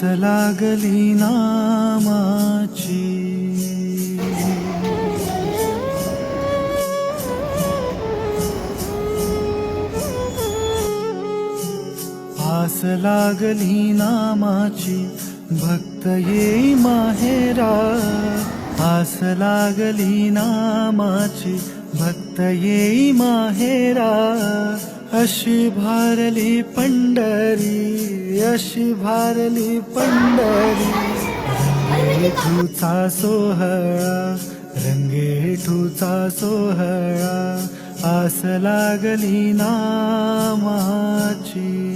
आस लागली नामाची. आस लागली नामाची भक्त येई माहेरा. आस लागली नामाची भक्त येई माहेरा. अशी भारली पंढरी, अशी भारली पंढरी. रंगेठूचा सोहळा, रंगेठूचा सोहळा. आस लागली नामाची.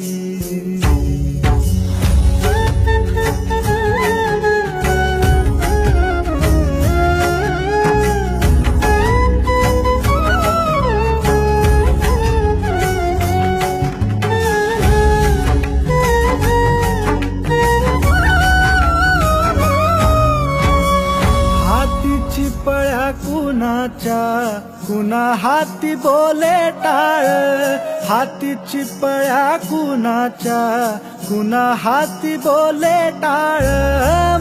चिपळ्या कुणाच्या, कुणा हाती बोले टाळ. हाती चिपळ्या कुणाच्या, कुणा हाती बोले टाळ.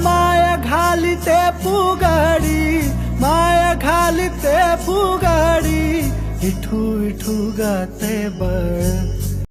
माया घालिते फुगडी, माया घालिते फुगडी. विठू विठू गाते बळ.